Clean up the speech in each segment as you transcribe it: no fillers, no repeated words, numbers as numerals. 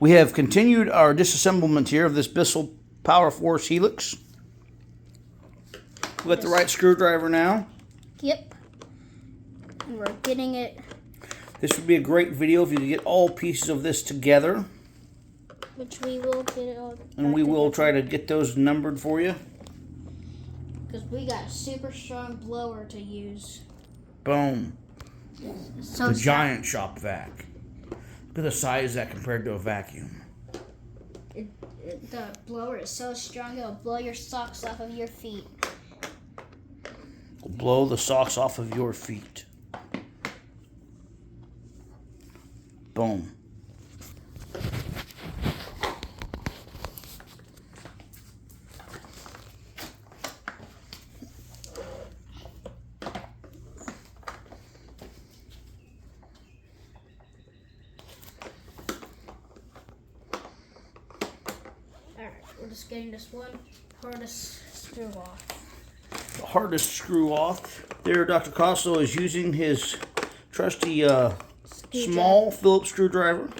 We have continued our disassemblement here of this Bissell Powerforce Helix. We got the right screwdriver now. Yep. And we're getting it. This would be a great video if you could get all pieces of this together. Which we will get it all. And we will try to get those numbered for you. Because we got a super strong blower to use. Boom. So the giant shop vac. Look at the size of that compared to a vacuum. The blower is so strong it'll blow your socks off of your feet. It'll blow the socks off of your feet. Boom. Alright, we're just getting this one hardest screw off. The hardest screw off. There, Dr. Costello is using his trusty small Phillips screwdriver.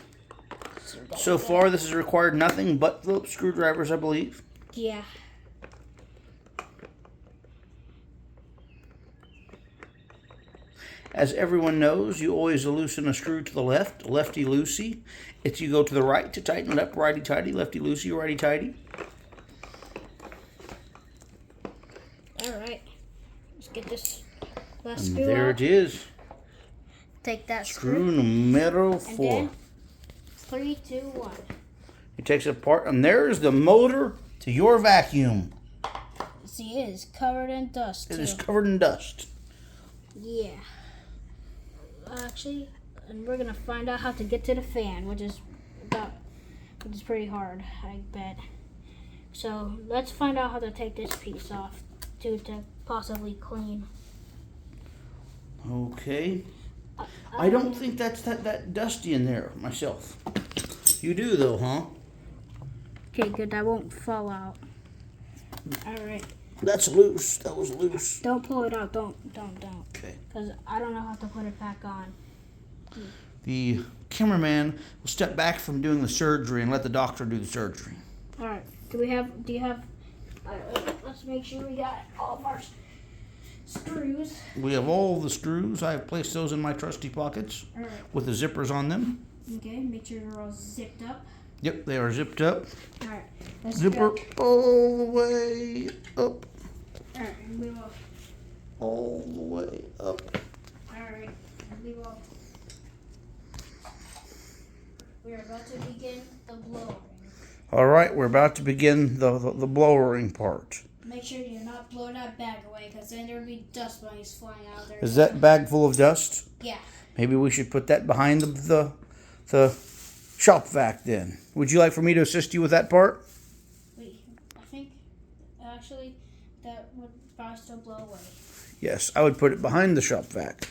So far, this has required nothing but Phillips screwdrivers, I believe. Yeah. As everyone knows, you always loosen a screw to the left, lefty-loosey. If you go to the right to tighten it up, righty-tighty, lefty-loosey, righty-tighty. Alright. Let's get this last And screw there off. it is. Take that Screw numero 4. And then 3, 2, 1. He takes it apart, and there's the motor to your vacuum. See, it is covered in dust. It too. is covered in dust. Yeah. Actually, and we're gonna find out how to get to the fan, which is pretty hard, I bet. So let's find out how to take this piece off to possibly clean. Okay. I don't think that's that dusty in there myself. You do though, huh? Okay, good. That won't fall out. All right. That's loose. That was loose. Don't pull it out. Don't. Okay. Because I don't know how to put it back on. The cameraman will step back from doing the surgery and let the doctor do the surgery. All right. Do you have? Let's make sure we got all of our screws. We have all the screws. I have placed those in my trusty pockets All right. with the zippers on them. Okay. Make sure they're all zipped up. Yep, they are zipped up. All right. Let's Zipper go. all the way up. All right. And we will. All the way up. All right. And we will. We are about to begin the blowing. All right, we're about to begin the blowering part. Make sure you're not blowing that bag away, because then there'll be dust bunnies flying out there. Is that bag full of dust? Yeah. Maybe we should put that behind the shop vac then. Would you like for me to assist you with that part? Wait, I think actually that would probably still blow away. Yes, I would put it behind the shop vac.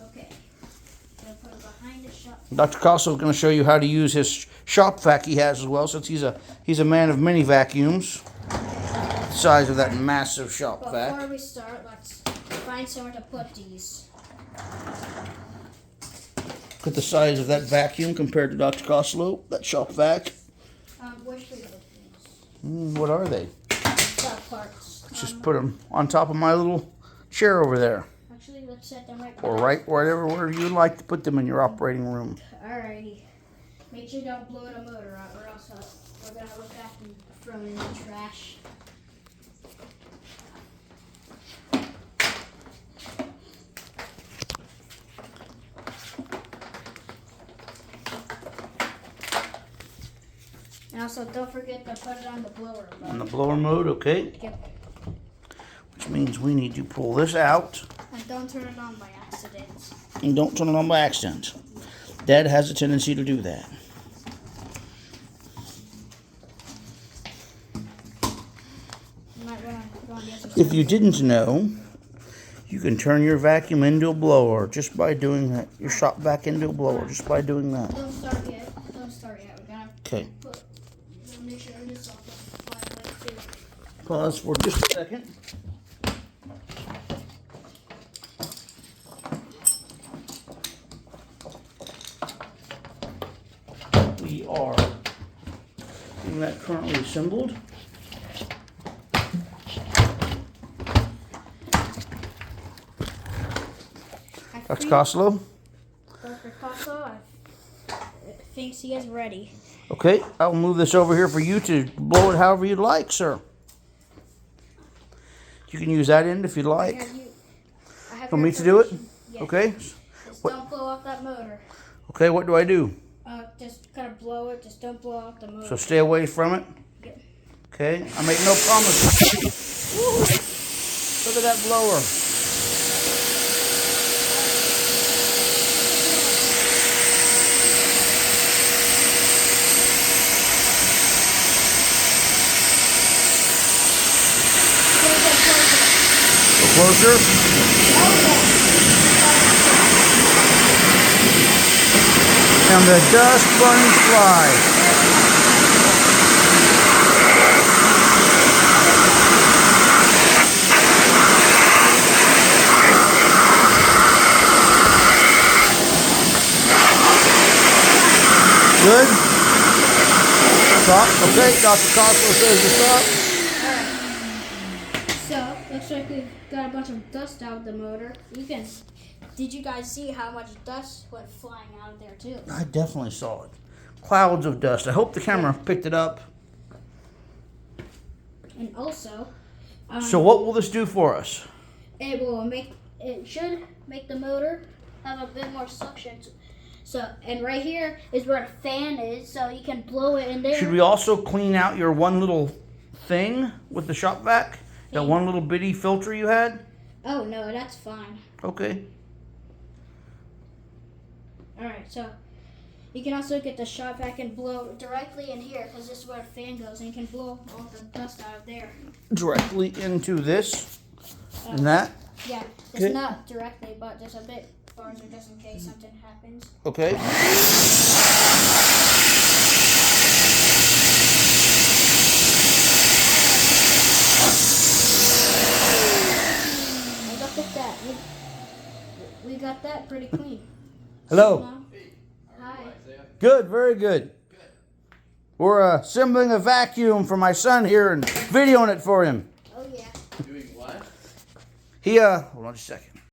Okay. We'll put it behind the shop. Dr. Costello is going to show you how to use his shop vac he has as well, since he's a man of many vacuums. The size of that massive shop vac. Before we start, let's find somewhere to put these. Look at the size of that vacuum compared to Dr. Costello, that shop vac. Where should we put these? What are they? That parts. Just put them on top of my little chair over there. Actually, let's set them right. Or right wherever you would like to put them in your operating room. Alrighty. Make sure you don't blow the motor out, or else we're gonna look back and throw it in the trash. And also, don't forget to put it on the blower mode. On the blower mode, okay? Yep. Which means we need to pull this out. And don't turn it on by accident. And don't turn it on by accident. Dad has a tendency to do that. You might wanna go on the other If side. you didn't know, you can turn your vacuum into a blower just by doing that. Your shop vac into a blower just by doing that. Don't start yet. We're gonna Okay. make sure this off the fly too. Pause for just a second. We we are getting that currently assembled. Dr. Costello. Dr. Costello thinks he is ready. Okay, I'll move this over here for you to blow it however you'd like, sir. You can use that end if you'd like. For me to do it? Yes. Okay. Just don't blow up that motor. Okay, what do I do? Just kind of blow it. Just don't blow out the motor. So stay away from it? Yep. Okay, I make no promises. Look at that blower. Closer. And the dust bunnies fly. Good? Stop. Okay, Dr. Costello says to stop. So, looks like we've got a bunch of dust out of the motor. Did you guys see how much dust went flying out of there too? I definitely saw it. Clouds of dust. I hope the camera picked it up. And also, So what will this do for us? it should make the motor have a bit more suction. So, and right here is where the fan is, so you can blow it in there. Should we also clean out your one little thing with the shop vac? That one little bitty filter you had? Oh no, that's fine. Okay. Alright, so you can also get the shop vac and blow directly in here, because this is where the fan goes, and you can blow all the dust out of there. Directly into this and that? Yeah, it's Okay. not directly, but just a bit farther just in case something happens. Okay. Look at that. We got that pretty clean. Hello. Hi. Good, very good. We're assembling a vacuum for my son here and videoing it for him. Oh yeah. Doing what? Hold on just a second.